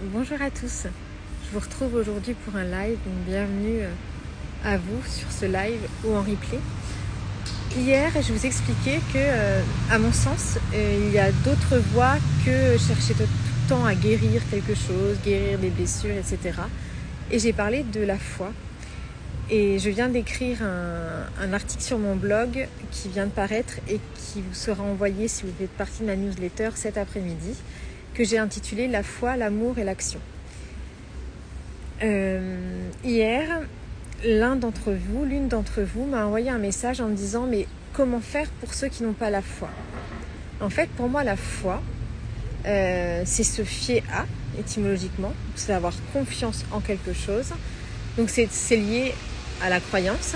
Bonjour à tous, je vous retrouve aujourd'hui pour un live, donc bienvenue à vous sur ce live ou en replay. Hier, je vous expliquais que, à mon sens, il y a d'autres voies que chercher tout le temps à guérir quelque chose, guérir des blessures, etc. Et j'ai parlé de la foi. Et je viens d'écrire un article sur mon blog qui vient de paraître et qui vous sera envoyé si vous faites partie de ma newsletter cet après-midi, que j'ai intitulé « La foi, l'amour et l'action ». Hier, l'une d'entre vous m'a envoyé un message en me disant « Mais comment faire pour ceux qui n'ont pas la foi ?» En fait, pour moi, la foi, c'est se fier à, étymologiquement, c'est avoir confiance en quelque chose. Donc c'est lié à la croyance,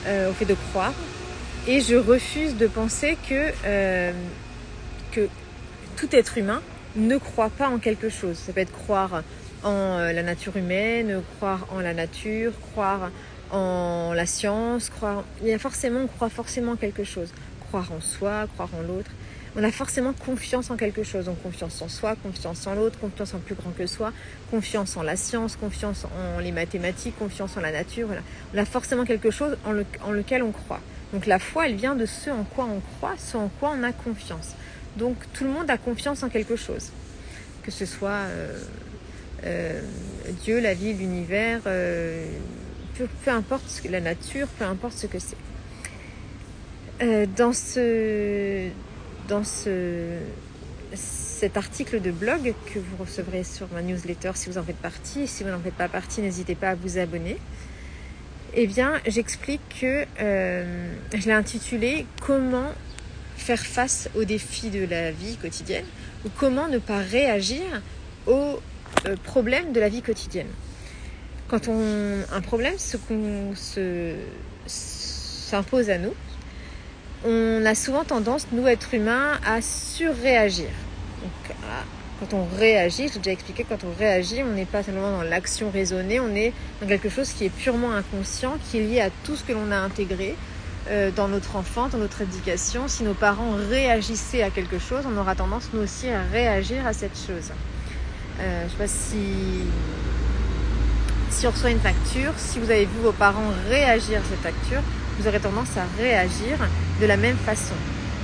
au fait de croire. Et je refuse de penser que tout être humain ne croit pas en quelque chose. Ça peut être croire en la nature humaine, croire en la nature, croire en la science, on croit forcément en quelque chose. Croire en soi, croire en l'autre. On a forcément confiance en quelque chose. Donc confiance en soi, confiance en l'autre, confiance en plus grand que soi, confiance en la science, confiance en les mathématiques, confiance en la nature. Voilà. On a forcément quelque chose en lequel on croit. Donc la foi, elle vient de ce en quoi on croit, ce en quoi on a confiance. Donc tout le monde a confiance en quelque chose. Que ce soit Dieu, la vie, l'univers, peu importe la nature, peu importe ce que c'est. Dans cet article de blog que vous recevrez sur ma newsletter si vous en faites partie, et si vous n'en faites pas partie, n'hésitez pas à vous abonner. Eh bien, j'explique que je l'ai intitulé « Comment faire face aux défis de la vie quotidienne » ou « Comment ne pas réagir aux problèmes de la vie quotidienne ». Quand un problème s'impose à nous, on a souvent tendance, nous, êtres humains, à surréagir. Donc, quand on réagit, j'ai déjà expliqué, quand on réagit, on n'est pas seulement dans l'action raisonnée, on est dans quelque chose qui est purement inconscient, qui est lié à tout ce que l'on a intégré dans notre enfance, dans notre éducation. Si nos parents réagissaient à quelque chose, on aura tendance, nous aussi, à réagir à cette chose. Je ne sais pas si on reçoit une facture, si vous avez vu vos parents réagir à cette facture, vous aurez tendance à réagir de la même façon.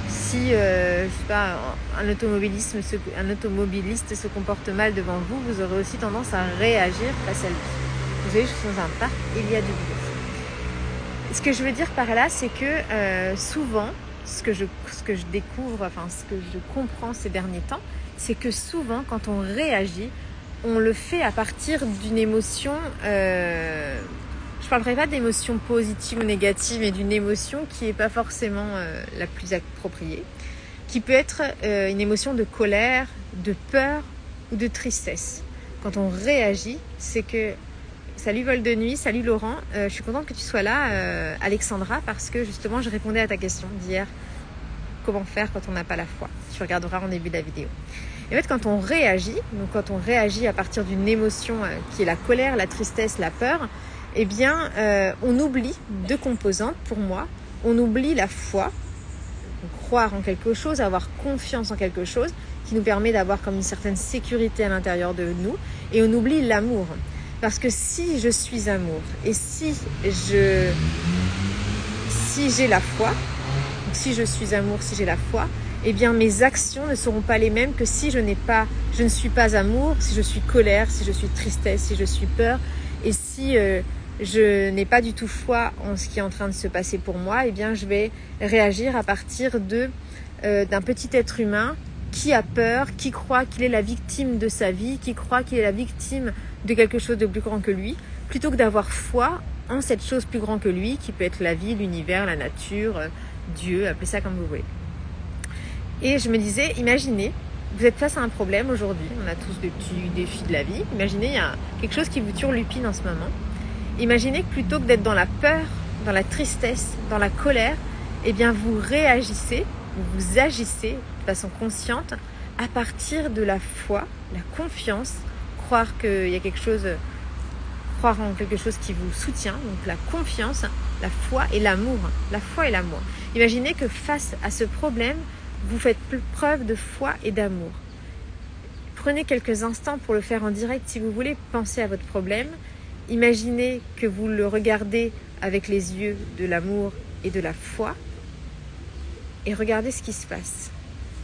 Si je sais pas, un automobiliste se comporte mal devant vous, vous aurez aussi tendance à réagir face à lui. Vous savez, je suis dans un parc, il y a du bruit. Ce que je veux dire par là, c'est que souvent, ce que je découvre, ce que je comprends ces derniers temps, c'est que souvent, quand on réagit, on le fait à partir d'une émotion. Je ne parlerai pas d'émotion positive ou négative, mais d'une émotion qui n'est pas forcément la plus appropriée, qui peut être une émotion de colère, de peur ou de tristesse. Quand on réagit, c'est que... Salut Vol de Nuit, salut Laurent, je suis contente que tu sois là, Alexandra, parce que justement je répondais à ta question d'hier. Comment faire quand on n'a pas la foi? Tu regarderas en début de la vidéo. Et en fait, quand on réagit à partir d'une émotion qui est la colère, la tristesse, la peur, eh bien, on oublie deux composantes pour moi. On oublie la foi, croire en quelque chose, avoir confiance en quelque chose, qui nous permet d'avoir comme une certaine sécurité à l'intérieur de nous. Et on oublie l'amour. Parce que si je suis amour et si j'ai la foi, donc si je suis amour, si j'ai la foi, eh bien mes actions ne seront pas les mêmes que si je ne suis pas amour, si je suis colère, si je suis tristesse, si je suis peur, et si je n'ai pas du tout foi en ce qui est en train de se passer pour moi, eh bien je vais réagir à partir d'un petit être humain qui a peur, qui croit qu'il est la victime de sa vie, qui croit qu'il est la victime de quelque chose de plus grand que lui, plutôt que d'avoir foi en cette chose plus grande que lui, qui peut être la vie, l'univers, la nature, Dieu, appelez ça comme vous voulez. Et je me disais, imaginez, vous êtes face à un problème aujourd'hui, on a tous des petits défis de la vie, imaginez, il y a quelque chose qui vous turlupine en ce moment. Imaginez que plutôt que d'être dans la peur, dans la tristesse, dans la colère, eh bien vous réagissez, vous agissez de façon consciente à partir de la foi, la confiance, croire en quelque chose qui vous soutient, donc la confiance, la foi et l'amour. La foi et l'amour. Imaginez que face à ce problème, vous faites preuve de foi et d'amour. prenez quelques instants pour le faire en direct si vous voulez. Pensez à votre problème. Imaginez que vous le regardez avec les yeux de l'amour et de la foi. Et regardez ce qui se passe.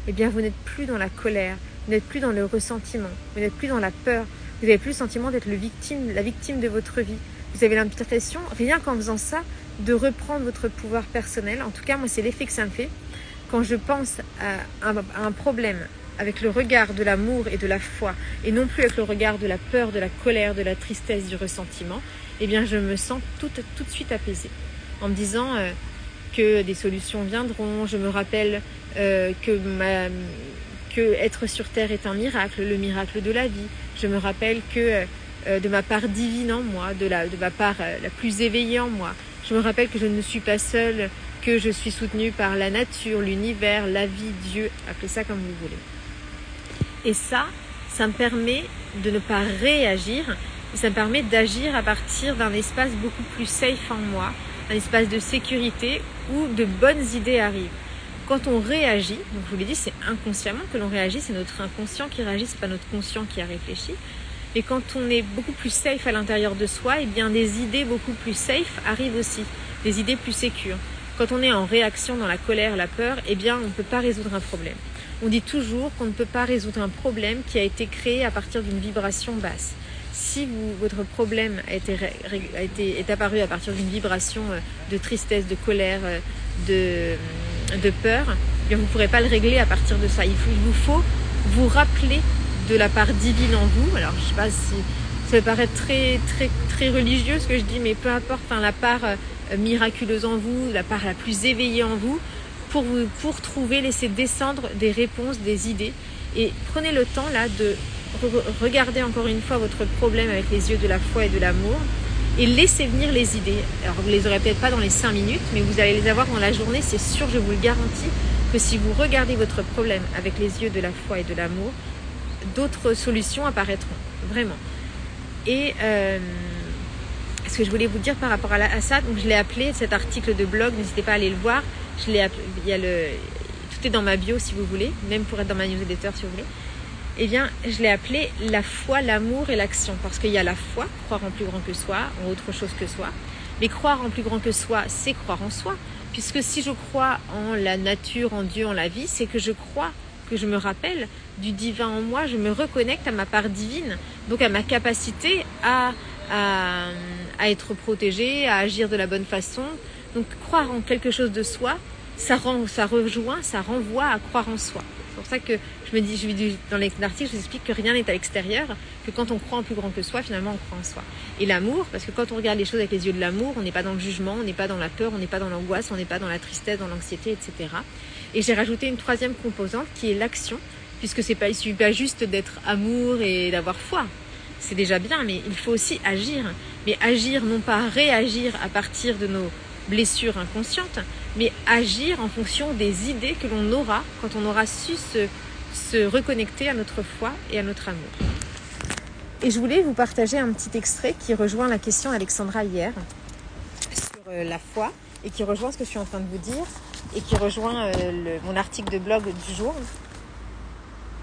Eh bien, vous n'êtes plus dans la colère, vous n'êtes plus dans le ressentiment, vous n'êtes plus dans la peur, vous n'avez plus le sentiment d'être la victime de votre vie. Vous avez l'impression, rien qu'en faisant ça, de reprendre votre pouvoir personnel. En tout cas, moi, c'est l'effet que ça me fait. Quand je pense à un problème avec le regard de l'amour et de la foi, et non plus avec le regard de la peur, de la colère, de la tristesse, du ressentiment, eh bien, je me sens tout de suite apaisée. En me disant que des solutions viendront. Je me rappelle que être sur Terre est un miracle, le miracle de la vie. Je me rappelle que de ma part divine en moi, de ma part la plus éveillée en moi, je me rappelle que je ne suis pas seule, que je suis soutenue par la nature, l'univers, la vie, Dieu, appelez ça comme vous voulez. Et ça me permet de ne pas réagir, ça me permet d'agir à partir d'un espace beaucoup plus safe en moi, un espace de sécurité où de bonnes idées arrivent. Quand on réagit, donc je vous l'ai dit, c'est inconsciemment que l'on réagit, c'est notre inconscient qui réagit, c'est pas notre conscient qui a réfléchi. Et quand on est beaucoup plus safe à l'intérieur de soi, eh bien des idées beaucoup plus safe arrivent aussi, des idées plus sécures. Quand on est en réaction dans la colère, la peur, eh bien on ne peut pas résoudre un problème. On dit toujours qu'on ne peut pas résoudre un problème qui a été créé à partir d'une vibration basse. Si votre problème est apparu à partir d'une vibration de tristesse, de colère, de peur, eh bien vous ne pourrez pas le régler à partir de ça. Il vous faut vous rappeler de la part divine en vous. Alors je ne sais pas si ça peut paraître très religieux ce que je dis, mais peu importe, la part miraculeuse en vous, la part la plus éveillée en vous, pour trouver, laisser descendre des réponses, des idées. Et prenez le temps là de regarder encore une fois votre problème avec les yeux de la foi et de l'amour et laissez venir les idées. Alors vous les aurez peut-être pas dans les 5 minutes, mais vous allez les avoir dans la journée, c'est sûr, je vous le garantis, que si vous regardez votre problème avec les yeux de la foi et de l'amour, d'autres solutions apparaîtront, vraiment. Et ce que je voulais vous dire par rapport à ça, donc je l'ai appelé, cet article de blog, n'hésitez pas à aller le voir, je l'ai appelé, tout est dans ma bio si vous voulez, même pour être dans ma newsletter si vous voulez. Eh bien, je l'ai appelé la foi, l'amour et l'action. Parce qu'il y a la foi, croire en plus grand que soi, en autre chose que soi. Mais croire en plus grand que soi, c'est croire en soi. Puisque si je crois en la nature, en Dieu, en la vie, c'est que je crois, que je me rappelle du divin en moi, je me reconnecte à ma part divine, donc à ma capacité à être protégée, à agir de la bonne façon. Donc croire en quelque chose de soi, ça renvoie à croire en soi. C'est pour ça que dans l'article, je vous explique que rien n'est à l'extérieur, que quand on croit en plus grand que soi, finalement, on croit en soi. Et l'amour, parce que quand on regarde les choses avec les yeux de l'amour, on n'est pas dans le jugement, on n'est pas dans la peur, on n'est pas dans l'angoisse, on n'est pas dans la tristesse, dans l'anxiété, etc. Et j'ai rajouté une troisième composante qui est l'action, puisque il suffit pas juste d'être amour et d'avoir foi. C'est déjà bien, mais il faut aussi agir. Mais agir, non pas réagir à partir de nos blessures inconscientes, mais agir en fonction des idées que l'on aura quand on aura su se reconnecter à notre foi et à notre amour. Et je voulais vous partager un petit extrait qui rejoint la question d'Alexandra hier sur la foi et qui rejoint ce que je suis en train de vous dire et qui rejoint mon article de blog du jour.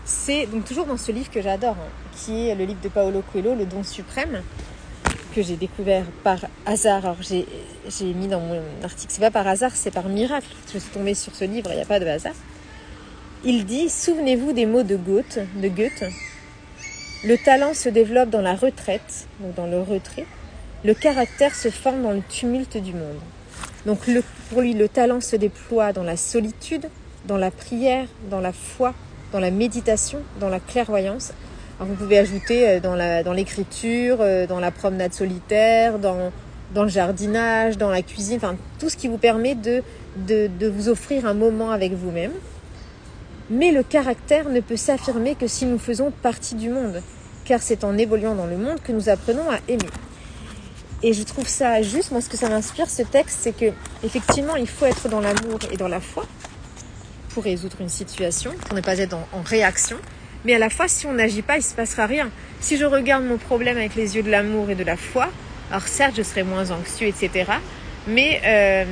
C'est donc toujours dans ce livre que j'adore, qui est le livre de Paulo Coelho, Le Don Suprême, que j'ai découvert par hasard. Alors j'ai mis dans mon article, c'est pas par hasard, c'est par miracle. Je suis tombée sur ce livre, il n'y a pas de hasard. Il dit, souvenez-vous des mots de Goethe. Le talent se développe dans la retraite, donc dans le retrait. Le caractère se forme dans le tumulte du monde. Donc pour lui, le talent se déploie dans la solitude, dans la prière, dans la foi, dans la méditation, dans la clairvoyance. Alors vous pouvez ajouter dans l'écriture, dans la promenade solitaire, dans le jardinage, dans la cuisine, enfin tout ce qui vous permet de vous offrir un moment avec vous-même. Mais le caractère ne peut s'affirmer que si nous faisons partie du monde, car c'est en évoluant dans le monde que nous apprenons à aimer. Et je trouve ça juste, moi ce que ça m'inspire ce texte, c'est que effectivement il faut être dans l'amour et dans la foi pour résoudre une situation, pour ne pas être en réaction. Mais à la fois, si on n'agit pas, il ne se passera rien. Si je regarde mon problème avec les yeux de l'amour et de la foi, alors certes, je serai moins anxieux, etc. Mais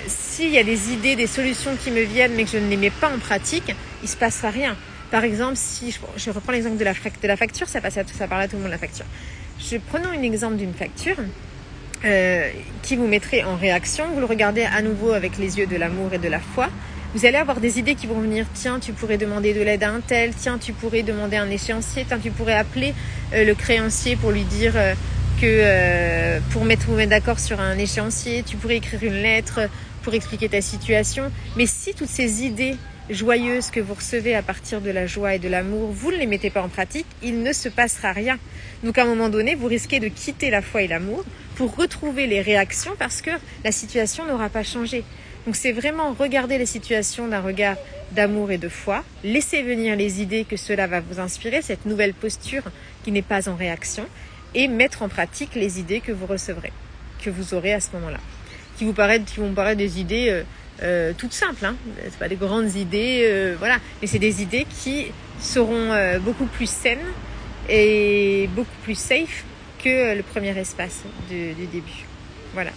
s'il y a des idées, des solutions qui me viennent, mais que je ne les mets pas en pratique, il ne se passera rien. Par exemple, si je reprends l'exemple de la facture, ça parle à tout le monde la facture. Prenons un exemple d'une facture qui vous mettrait en réaction. Vous le regardez à nouveau avec les yeux de l'amour et de la foi. Vous allez avoir des idées qui vont venir. Tiens, tu pourrais demander de l'aide à un tel. Tiens, tu pourrais demander un échéancier. Tiens, tu pourrais appeler le créancier pour lui dire pour vous mettre d'accord sur un échéancier. Tu pourrais écrire une lettre pour expliquer ta situation. Mais si toutes ces idées joyeuses que vous recevez à partir de la joie et de l'amour, vous ne les mettez pas en pratique, il ne se passera rien. Donc à un moment donné, vous risquez de quitter la foi et l'amour pour retrouver les réactions parce que la situation n'aura pas changé. Donc c'est vraiment regarder les situations d'un regard d'amour et de foi, laisser venir les idées que cela va vous inspirer, cette nouvelle posture qui n'est pas en réaction, et mettre en pratique les idées que vous recevrez, que vous aurez à ce moment-là, qui vont paraître des idées toutes simples, hein. C'est pas des grandes idées, voilà, mais c'est des idées qui seront beaucoup plus saines et beaucoup plus safe que le premier espace du début. Voilà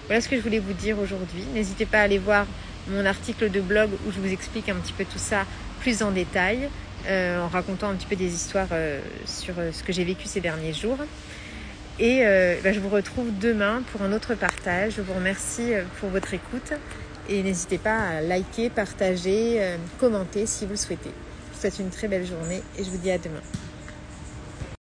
ce que je voulais vous dire aujourd'hui. N'hésitez pas à aller voir mon article de blog où je vous explique un petit peu tout ça plus en détail, en racontant un petit peu des histoires sur ce que j'ai vécu ces derniers jours. Et je vous retrouve demain pour un autre partage. Je vous remercie pour votre écoute et n'hésitez pas à liker, partager, commenter si vous le souhaitez. Je vous souhaite une très belle journée et je vous dis à demain.